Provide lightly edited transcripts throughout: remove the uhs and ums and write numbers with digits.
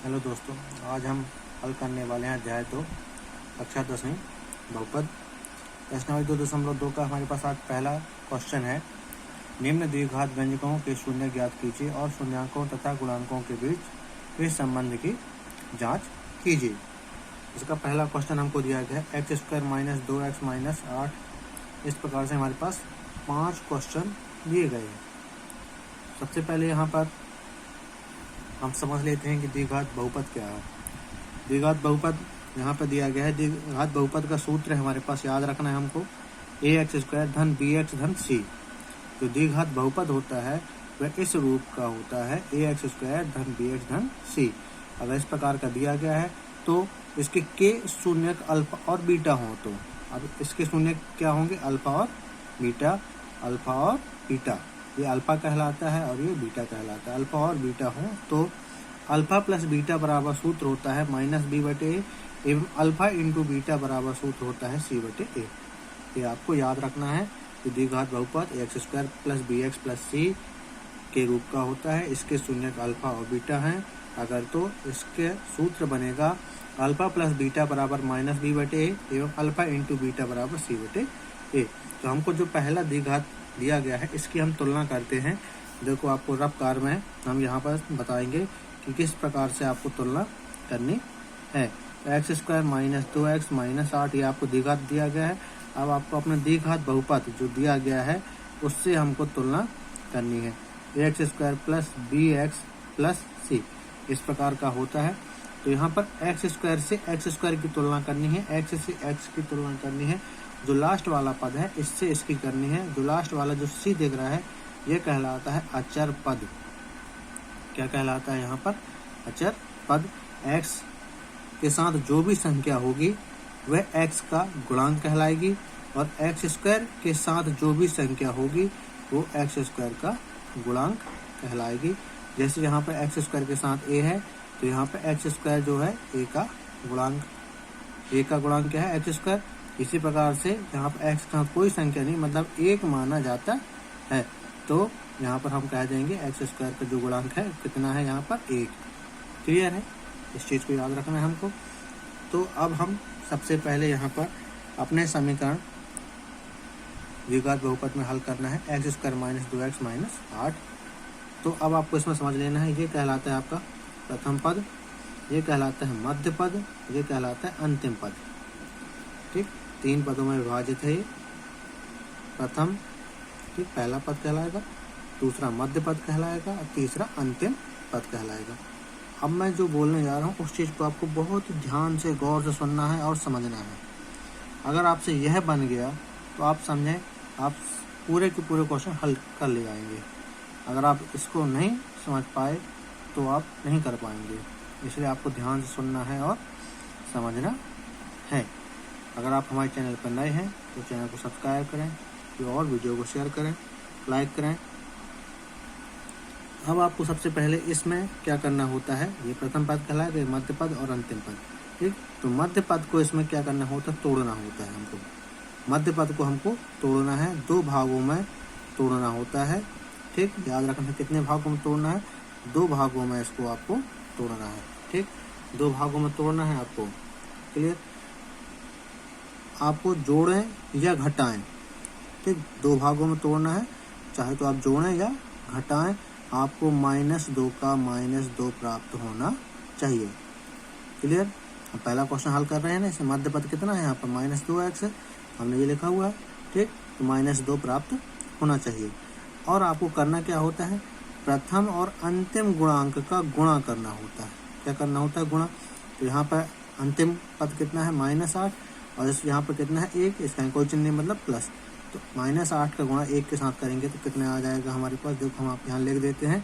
Hello दोस्तों, आज हम हल करने वाले हैं अध्याय 2 कक्षा 10वीं बहुपद। प्रश्न नंबर 2.2 का हमारे पास आज पहला क्वेश्चन है। निम्न द्विघात व्यंजकों के शून्य ज्ञात कीजिए और शून्यांकों तथा गुणांकों के बीच इस संबंध की जांच कीजिए। इसका पहला क्वेश्चन हमको दिया गया है x² - 2x - 8। इस प्रकार से हमारे पास 5 क्वेश्चन दिए गए हैं। सबसे पहले यहाँ पर हम समझ लेते हैं कि द्विघात बहुपद क्या है। द्विघात बहुपद यहाँ पर दिया गया है। द्विघात बहुपद का सूत्र हमारे पास याद रखना है हमको, ax² धन bx धन c। जो द्विघात बहुपद होता है वह इस रूप का होता है, ax² धन bx धन c। अगर इस प्रकार का दिया गया है तो इसके के शून्यक अल्फा और बीटा हो, तो अब इसके शून्य क्या होंगे, अल्फा और बीटा। अल्फा और बीटा, ये अल्फा कहलाता है और ये बीटा कहलाता है। अल्फा और बीटा हो तो अल्फा प्लस बीटा बराबर सूत्र होता है -b/a एवं अल्फा इंटू बीटा बराबर सूत्र होता है c/a। ये आपको याद रखना है कि द्विघात बहुपद ax² + bx + c के रूप का होता है। इसके शून्यक अल्फा और बीटा हैं। अगर तो इसके सूत्र बनेगा अल्फा प्लस बीटा बराबर -b/a एवं अल्फा इंटू बीटा बराबर c/a। तो हमको जो पहला द्विघात दिया गया है इसकी हम तुलना करते हैं। देखो, आपको रफ कार में हम यहाँ पर बताएंगे कि किस प्रकार से आपको तुलना करनी है। x² - 2x - 8 ये आपको द्विघात दिया गया है। अब आपको अपना द्विघात बहुपद जो दिया गया है उससे हमको तुलना करनी है। ax² + bx + c इस प्रकार का होता है। तो यहाँ पर x² से x² की तुलना करनी है, x से x की तुलना करनी है। जो लास्ट वाला पद है इससे इसकी करनी है। जो लास्ट वाला जो c दिख रहा है ये कहलाता है अचर पद। क्या कहलाता है यहाँ पर, अचर पद। x के साथ जो भी संख्या होगी वह x का गुणांक कहलाएगी और x² के साथ जो भी संख्या होगी वो x² का गुणांक कहलाएगी। जैसे यहाँ पर x² के साथ a है तो यहाँ पर x² जो है a का गुणांक क्या है, x²। इसी प्रकार से यहाँ पर x का कोई संख्या नहीं, मतलब 1 माना जाता है, तो यहाँ पर हम कह देंगे x² का जो गुणांक है कितना है, यहाँ पर 1। क्लियर है, इस चीज़ को याद रखना है हमको। तो अब हम सबसे पहले यहाँ पर अपने समीकरण द्विघात बहुपद में हल करना है x² - 2x - 8। तो अब आपको इसमें समझ लेना है, ये कहलाता है आपका प्रथम पद, ये कहलाता है मध्य पद, ये कहलाता है अंतिम पद। ठीक, 3 पदों में विभाजित है ये। प्रथम, ठीक, पहला पद कहलाएगा, दूसरा मध्य पद कहलाएगा और तीसरा अंतिम पद कहलाएगा। अब मैं जो बोलने जा रहा हूँ उस चीज़ को आपको बहुत ध्यान से गौर से सुनना है और समझना है। अगर आपसे यह बन गया तो आप समझें आप पूरे के पूरे क्वेश्चन हल कर ले जाएंगे। अगर आप इसको नहीं समझ पाए तो आप नहीं कर पाएंगे। इसलिए आपको ध्यान से सुनना है और समझना है। अगर आप हमारे चैनल पर नए हैं तो चैनल को सब्सक्राइब करें, फिर और वीडियो को शेयर करें, लाइक करें। अब आपको सबसे पहले इसमें क्या करना होता है, ये प्रथम पद कहलाएगा, ये मध्य पद और अंतिम पद। ठीक, तो मध्य पद को इसमें क्या करना होता है, तोड़ना होता है हमको। मध्य पद को हमको तोड़ना है, 2 भागों में तोड़ना होता है। ठीक, याद रखना है कितने भागों में तोड़ना है, 2 भागों में इसको आपको तोड़ना है। ठीक, 2 भागों में तोड़ना है आपको। क्लियर, आपको जोड़ें या घटाएं। ठीक, 2 भागों में तोड़ना है, चाहे तो आप जोड़ें या घटाएं। आपको -2 का -2 प्राप्त होना चाहिए। क्लियर, हम पहला क्वेश्चन हल कर रहे हैं ना, इसमें मध्य पद कितना है, यहाँ पर -2x है, हमने ये लिखा हुआ है। ठीक, तो -2 प्राप्त होना चाहिए। और आपको करना क्या होता है, प्रथम और अंतिम गुणांक का गुणा करना होता है। क्या करना होता है, गुणा। तो यहाँ पर अंतिम पद कितना है, -8, और इस यहाँ पर कितना है, 1, इसका कोई चिन्ह नहीं, मतलब प्लस। तो -8 का गुणा 1 के साथ करेंगे तो कितना आ जाएगा हमारे पास, देखो हम आप यहाँ लिख देते हैं,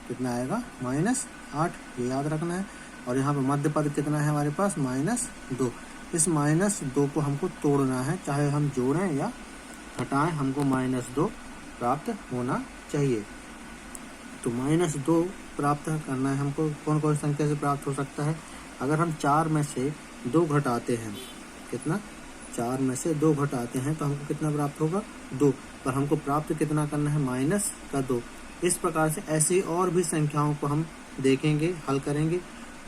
कितना आएगा, -8, ये याद रखना है। और यहाँ पर मध्य पद कितना है हमारे पास, -2। इस -2 को हमको तोड़ना है, चाहे हम जोड़ें या घटाएं, हमको -2 प्राप्त होना चाहिए। तो -2 प्राप्त करना है हमको। कौन कौन संख्या से प्राप्त हो सकता है, अगर हम 4 में से 2 घटाते हैं, कितना, 4 में से 2 घटाते हैं तो हमको कितना प्राप्त होगा, 2। पर हमको प्राप्त कितना करना है, -2। इस प्रकार से ऐसी और भी संख्याओं को हम देखेंगे, हल करेंगे।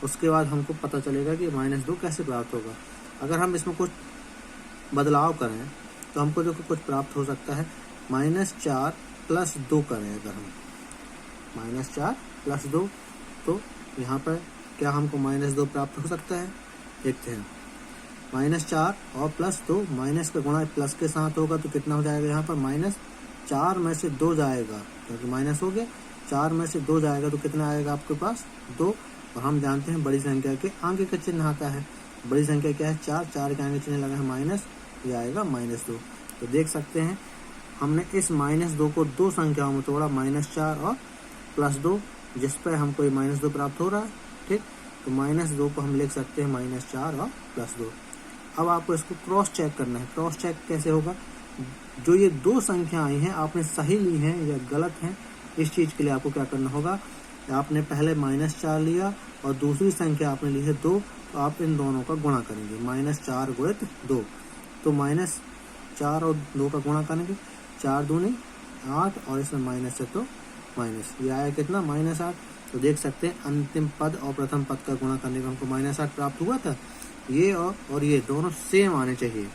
उसके बाद हमको पता चलेगा कि -2 कैसे प्राप्त होगा। अगर हम इसमें कुछ बदलाव करें तो हमको देखो कुछ प्राप्त हो सकता है। -4 + 2 करें अगर हम -4 + 2, तो यहाँ पर क्या हमको -2 प्राप्त हो सकता है। देखते हैं, -4 और +2, माइनस का गुणा प्लस के साथ होगा तो कितना हो जाएगा। यहाँ पर -4 में से 2 जाएगा, क्योंकि माइनस हो गया। 4 में से 2 जाएगा तो कितना आएगा आपके पास, 2। और हम जानते हैं बड़ी संख्या के आगे का चिन्ह आता है। बड़ी संख्या क्या है, 4, 4 के आगे चिन्ह लगा है माइनस, ये आएगा -2। तो देख सकते हैं हमने इस -2 को 2 संख्याओं में तोड़ा, -4 और +2, जिस पर हमको ये -2 प्राप्त हो रहा है। ठीक, तो -2 को हम लिख सकते हैं -4 और +2। अब आपको इसको क्रॉस चेक करना है। क्रॉस चेक कैसे होगा, जो ये 2 संख्या आई हैं आपने सही ली हैं या गलत हैं, इस चीज़ के लिए आपको क्या करना होगा। आपने पहले -4 लिया और दूसरी संख्या आपने ली है 2, तो आप इन दोनों का गुणा करेंगे। -4 × 2, तो -4 और 2 का गुणा करेंगे, 4 दूनी 8 और इसमें माइनस है तो माइनस, ये आया कितना, -8। तो देख सकते हैं अंतिम पद और प्रथम पद का गुणा करने का हमको -8 प्राप्त हुआ था। ये और ये दोनों सेम आने चाहिए।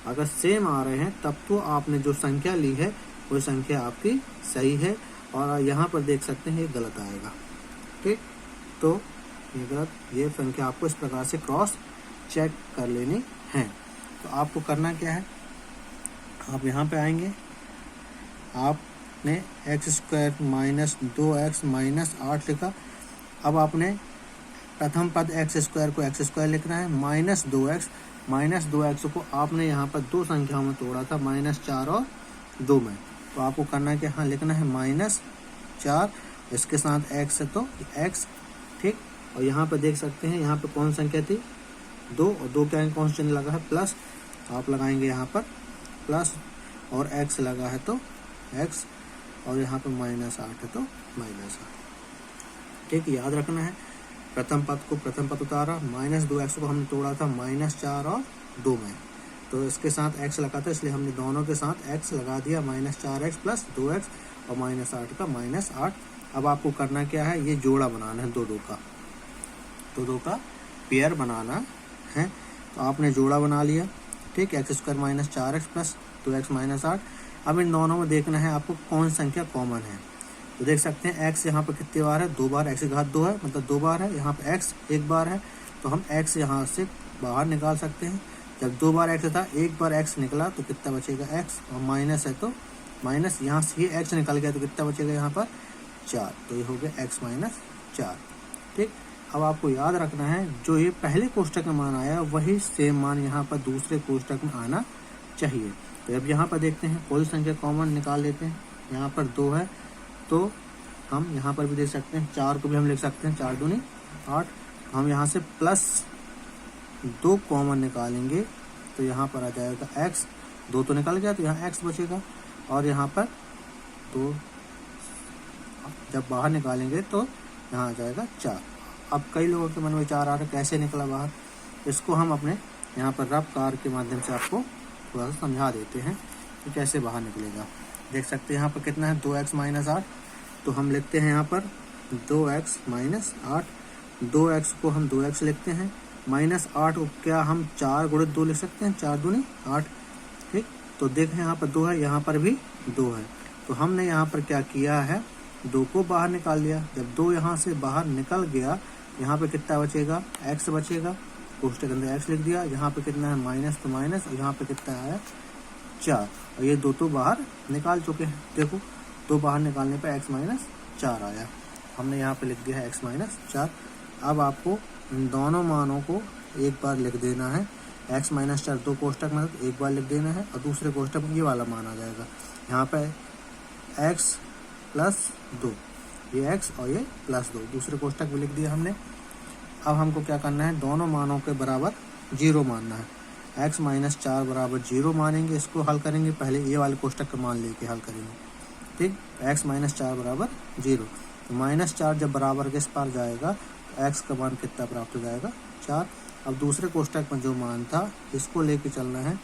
अगर सेम आ रहे हैं तब तो आपने जो संख्या ली है वो संख्या आपकी सही है, और यहाँ पर देख सकते हैं ये गलत आएगा। ठीक, तो ये गलत, ये संख्या आपको इस प्रकार से क्रॉस चेक कर लेनी है। तो आपको करना क्या है, आप यहाँ पे आएंगे, आपने x² - 2x - 8 लिखा। अब आपने प्रथम पद x² को x² लिखना है, -2x को आपने यहाँ पर 2 संख्याओं में तोड़ा था, -4 और 2 में। तो आपको करना क्या, यहाँ लिखना है -4, इसके साथ x है तो x। ठीक, और यहाँ पर देख सकते हैं यहाँ पर कौन संख्या थी, 2, और 2 के आगे कौन चिन्ह लगा है, प्लस। आप लगाएंगे यहाँ पर प्लस, और x लगा है तो x, और यहाँ पर -8 है तो -8। ठीक, याद रखना है। प्रथम पद को प्रथम पद उतारा, -2x को हमने तोड़ा था -4 और 2 में, तो इसके साथ x लगा था, इसलिए हमने दोनों के साथ x लगा दिया, -4x + 2x और -8 का -8। अब आपको करना क्या है, ये जोड़ा बनाना है, 2 का पेयर बनाना है। तो आपने जोड़ा बना लिया। ठीक, x² - 4x + 2x - 8। अब इन दोनों में देखना है आपको कौन संख्या कॉमन है। तो देख सकते हैं x यहाँ पर कितनी बार है, 2 बार, x की घात 2 है, मतलब 2 बार है। यहाँ पर x 1 बार है, तो हम x यहाँ से बाहर निकाल सकते हैं। जब 2 बार x था, 1 बार x निकला तो कितना बचेगा x, और माइनस है तो माइनस, यहाँ से ये x निकल गया तो कितना बचेगा यहाँ पर 4, तो ये हो गया x - 4। ठीक, अब आपको याद रखना है जो ये पहले कोष्टक में मान आया वही सेम मान यहाँ पर दूसरे कोष्टक में आना चाहिए। तो अब यहाँ पर देखते हैं कोई संख्या कॉमन निकाल लेते हैं। यहाँ पर 2 है तो हम यहाँ पर भी देख सकते हैं, 4 को भी हम लिख सकते हैं, 4 दूनी 8। हम यहाँ से +2 कॉमन निकालेंगे तो यहाँ पर आ जाएगा x, 2 तो निकल गया तो यहाँ x बचेगा, और यहाँ पर 2 जब बाहर निकालेंगे तो यहाँ आ जाएगा 4। अब कई लोगों के मन में विचार आ रहा है कैसे निकला बाहर, इसको हम अपने यहाँ पर रफ कार के माध्यम से आपको थोड़ा सा समझा देते हैं कि कैसे बाहर निकलेगा। देख सकते हैं यहाँ पर कितना है, 2x - 8। तो हम लिखते हैं यहाँ पर 2x - 8, 2x को हम 2x लिखते हैं, -8 को क्या हम 4 × 2 लिख सकते हैं, 4 दूनी 8। ठीक, तो देखें यहाँ पर 2 है, यहाँ पर भी 2 है, तो हमने यहाँ पर क्या किया है, 2 को बाहर निकाल लिया। जब 2 यहाँ से बाहर निकल गया, यहाँ पे कितना बचेगा, x बचेगा, कोष्टक के अंदर x लिख दिया। यहाँ पे कितना है, माइनस तो माइनस, और यहाँ पे कितना है 4, और ये 2 तो बाहर निकाल चुके हैं। देखो 2 बाहर निकालने पे x - 4 आया, हमने यहाँ पे लिख दिया है x - 4। अब आपको इन दोनों मानों को एक बार लिख देना है, x - 4 2 कोष्टक में एक बार लिख देना है, और दूसरे कोष्टक में ये वाला मान आ जाएगा। यहाँ पे x + 2, ये x और ये +2 दूसरे कोष्टक में लिख दिया हमने। अब हमको क्या करना है, दोनों मानों के बराबर 0 मानना है। x - 4 बराबर 0 मानेंगे, इसको हल करेंगे, पहले ये वाले कोष्टक का मान लेके हल करेंगे। ठीक, x - 4 बराबर 0, तो -4 जब बराबर के इस पार जाएगा तो x का मान कितना प्राप्त हो जाएगा, 4। अब दूसरे कोष्टक में जो मान था इसको लेके चलना है,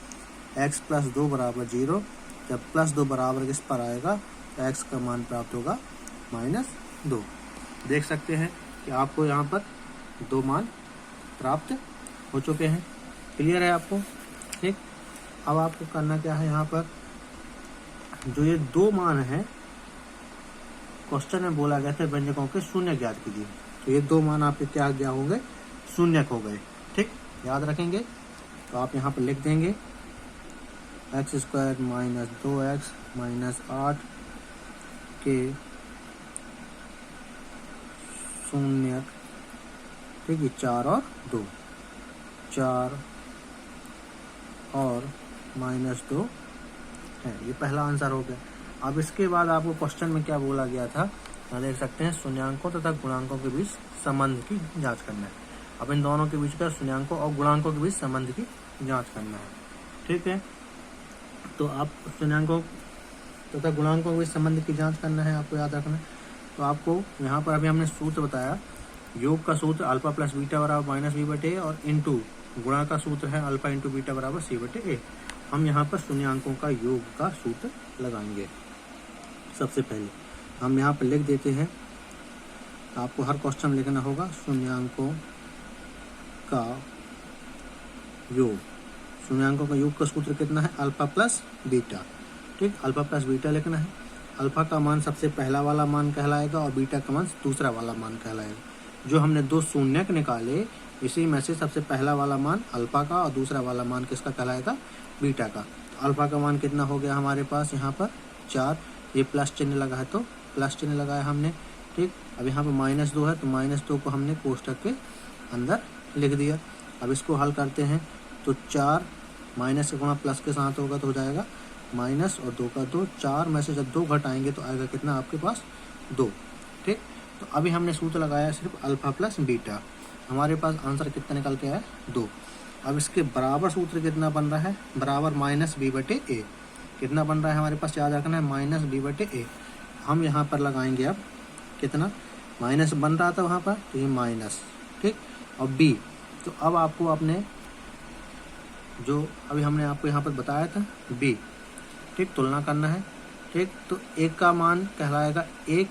x + 2 बराबर 0, जब +2 बराबर के इस पर आएगा तो x का मान प्राप्त होगा -2। देख सकते हैं कि आपको यहाँ पर दो मान प्राप्त हो चुके हैं। क्लियर है आपको? ठीक, अब आपको करना क्या है, यहाँ पर जो ये दो मान है क्वेश्चन में बोला गया था व्यंजकों के शून्य ज्ञात कीजिए, तो ये दो मान आपके क्या ज्ञात हो गए, शून्य हो गए। ठीक, याद रखेंगे। तो आप यहाँ पर लिख देंगे x² माइनस 2x माइनस 8 के शून्य, ठीक है, 4 और 2, 4 और माइनस 2 है, ये पहला आंसर हो गया। अब इसके बाद आपको क्वेश्चन में क्या बोला गया था, यहाँ देख सकते हैं, शून्यांकों तथा गुणांकों के बीच संबंध की जांच करना है। अब इन दोनों के बीच का शून्यांकों और गुणांकों के बीच संबंध की जांच करना है। ठीक है, तो आप शून्यांकों तथा गुणांकों के बीच संबंध की जांच करना है, आपको याद रखना है। तो आपको यहाँ पर अभी हमने सूत्र बताया, योग का सूत्र अल्फा प्लस बीटा बराबर माइनस बी बटे ए, और इंटू गुणा का सूत्र है अल्फा इंटू बीटा बराबर सी बटे ए। हम यहाँ पर शून्यांकों का योग का सूत्र लगाएंगे। सबसे पहले हम यहाँ पर लिख देते हैं, आपको हर क्वेश्चन लिखना होगा शून्यांकों का योग। शून्यांकों का योग का सूत्र कितना है, अल्फा प्लस बीटा। ठीक, अल्फा प्लस बीटा लिखना है। अल्फा का मान सबसे पहला वाला मान कहलाएगा और बीटा का मान दूसरा वाला मान कहलाएगा। जो हमने दो शून्यक निकाले, इसी में से सबसे पहला वाला मान अल्फा का और दूसरा वाला मान किसका कहलाएगा, बीटा का। तो अल्फा का मान कितना हो गया हमारे पास यहाँ पर 4, ये प्लस चिन्ह लगा है तो प्लस चिन्ह लगाया हमने। ठीक, अब यहाँ पर माइनस 2 है तो माइनस 2 को हमने कोष्टक के अंदर लिख दिया। अब इसको हल करते हैं तो 4 माइनस का गुणा प्लस के साथ होगा तो हो जाएगा माइनस और 2 का 2, 4 में से जब 2 घटाएंगे तो आएगा कितना आपके पास 2। ठीक, तो अभी हमने सूत्र लगाया सिर्फ अल्फा प्लस बीटा, हमारे पास आंसर कितना निकल के आया 2। अब इसके बराबर सूत्र कितना बन रहा है, बराबर माइनस बी बटे ए। कितना बन रहा है हमारे पास, याद रखना है माइनस बी बटे ए। हम यहाँ पर लगाएंगे अब कितना, माइनस बन रहा था वहाँ पर तो ये माइनस, ठीक, और बी। तो अब आपको अपने जो अभी हमने आपको यहाँ पर बताया था बी, ठीक, तुलना करना है। ठीक, तो एक का मान कहलाएगा 1,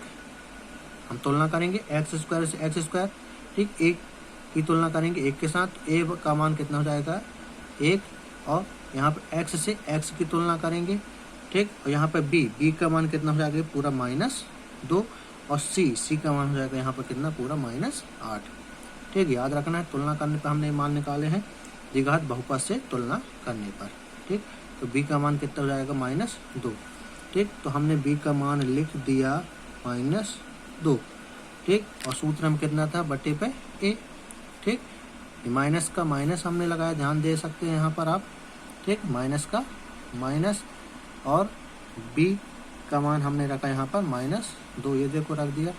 हम तुलना करेंगे x² से x²। ठीक, एक की तुलना करेंगे 1 के साथ, a का मान कितना हो जाएगा 1, और यहाँ पर x से x की तुलना करेंगे। ठीक, और यहाँ पर b का मान कितना हो जाएगा पूरा -2, और c का मान हो जाएगा यहाँ पर कितना पूरा -8। ठीक, याद रखना है, तुलना करने पर हमने मान निकाले हैं द्विघात बहुपद से तुलना करने पर। ठीक, तो b का मान कितना हो जाएगा -2। ठीक, तो हमने b का मान लिख दिया -2। ठीक, और सूत्र में कितना था, बटे पे a। ठीक, माइनस का माइनस हमने लगाया, ध्यान दे सकते हैं यहाँ पर आप। ठीक, माइनस का माइनस, और b का मान हमने रखा यहाँ पर -2, ये देखो रख दिया,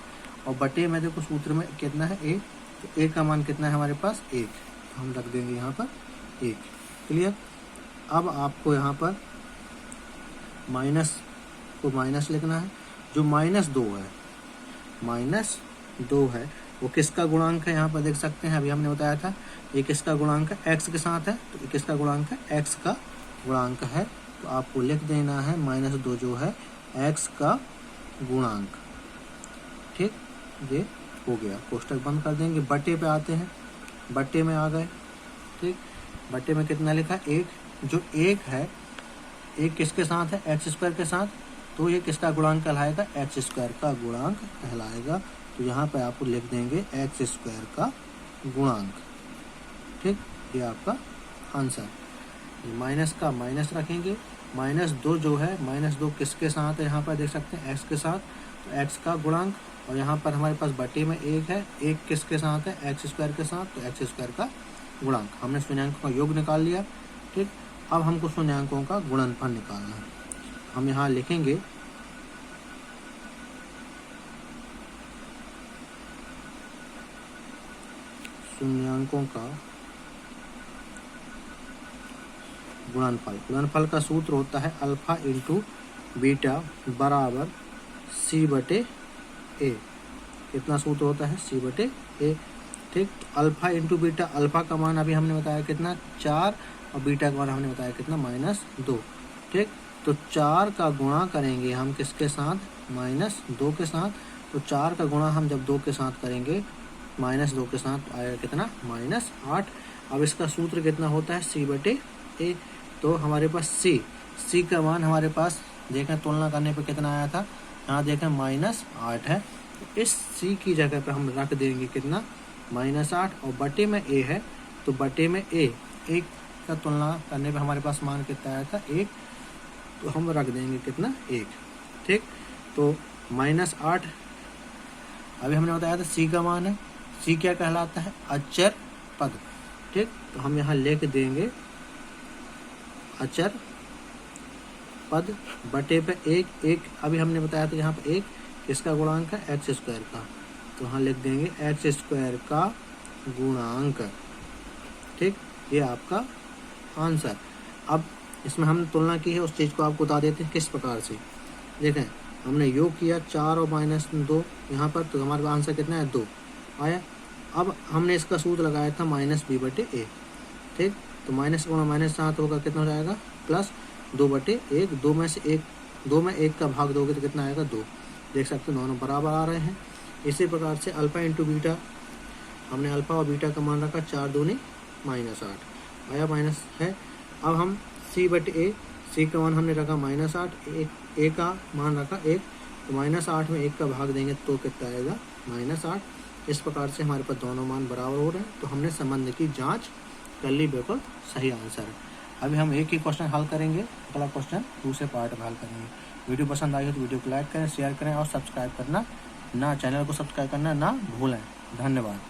और बटे में देखो सूत्र में कितना है a, तो a का मान कितना है हमारे पास 1, तो हम रख देंगे यहाँ पर 1। क्लियर। अब आपको यहाँ पर माइनस को माइनस लिखना है। जो -2 है वो किसका गुणांक है, यहाँ पर देख सकते हैं, अभी हमने बताया था ये किसका गुणांक है, x के साथ है, तो ये किसका गुणांक है, x का गुणांक है। तो आपको लिख देना है -2 जो है x का गुणांक। ठीक, ये हो गया, कोष्टक बंद कर देंगे। बटे पे आते हैं, बटे में आ गए। ठीक, बटे में कितना लिखा, 1। जो 1 है, 1 किसके साथ है, x² के साथ, तो ये किसका गुणांक कहलाएगा, x² का गुणांक कहलाएगा। तो यहाँ पे आपको लिख देंगे x² का गुणांक। ठीक, ये आपका आंसर। माइनस का माइनस रखेंगे, -2 जो है, -2 किसके साथ है, यहाँ पर देख सकते हैं x के साथ, तो x का गुणांक, और यहाँ पर हमारे पास बटे में 1 है, 1 किसके साथ है, x² के साथ, तो x² का गुणांक। हमने शून्यांकों का योग निकाल लिया। ठीक, अब हमको शून्यांकों का गुणनफल निकालना है। हम यहाँ लिखेंगे शून्यांकों का गुणनफल। गुणनफल का सूत्र होता है अल्फा इंटू बीटा बराबर c बटे a। कितना सूत्र होता है, c बटे a। ठीक, तो अल्फा इंटू बीटा, अल्फा का मान अभी हमने बताया कितना 4, और बीटा का मान हमने बताया कितना -2। ठीक, तो 4 का गुणा करेंगे हम किसके साथ, -2 के साथ। तो 4 का गुणा हम जब 2 के साथ करेंगे -2 के साथ आएगा कितना, -8। अब इसका सूत्र कितना होता है, C/A। तो हमारे पास C का मान हमारे पास देखें तुलना करने पे कितना आया था, यहाँ देखें -8 है। तो इस C की जगह पे हम रख देंगे कितना, -8, और बटे में A है तो बटे में A, 1 का तुलना करने पे हमारे पास मान कितना आया था, 1, तो हम रख देंगे कितना, 1। ठीक, तो -8 अभी हमने बताया था C का मान है। C क्या कहलाता है, अचर पद। ठीक, तो हम यहाँ लिख देंगे अचर पद बटे पे 1 अभी हमने बताया था यहाँ पे 1 किसका गुणांक है, x² का, तो यहाँ लिख देंगे x² का गुणांक। ठीक, ये आपका आंसर। अब इसमें हमने तुलना की है, उस चीज़ को आपको बता देते हैं किस प्रकार से। देखें हमने योग किया 4 और -2 यहाँ पर, तो हमारे पास आंसर कितना है, 2 आया। अब हमने इसका सूत्र लगाया था -b/a। ठीक, तो माइनस गुणा -7 होगा, कितना हो जाएगा, +2/1। 2 में से 1 का भाग दोगे तो कितना आएगा, 2। देख सकते हो दोनों बराबर आ रहे हैं। इसी प्रकार से अल्फा इंटू बीटा, हमने अल्फा और बीटा का मान रखा 4 दूनी -8 आया, माइनस है। अब हम C/A, C का मान हमने रखा -8, A का मान रखा 1, तो -8 में 1 का भाग देंगे तो कितना आएगा, -8। इस प्रकार से हमारे पास दोनों मान बराबर हो रहे हैं, तो हमने संबंध की जांच कर ली, बिल्कुल सही आंसर है। अभी हम एक ही क्वेश्चन हल करेंगे, अगला क्वेश्चन दूसरे पार्ट में हल करेंगे। वीडियो पसंद आई हो तो वीडियो को लाइक करें, शेयर करें और सब्सक्राइब करना ना, चैनल को सब्सक्राइब करना ना भूलें। धन्यवाद।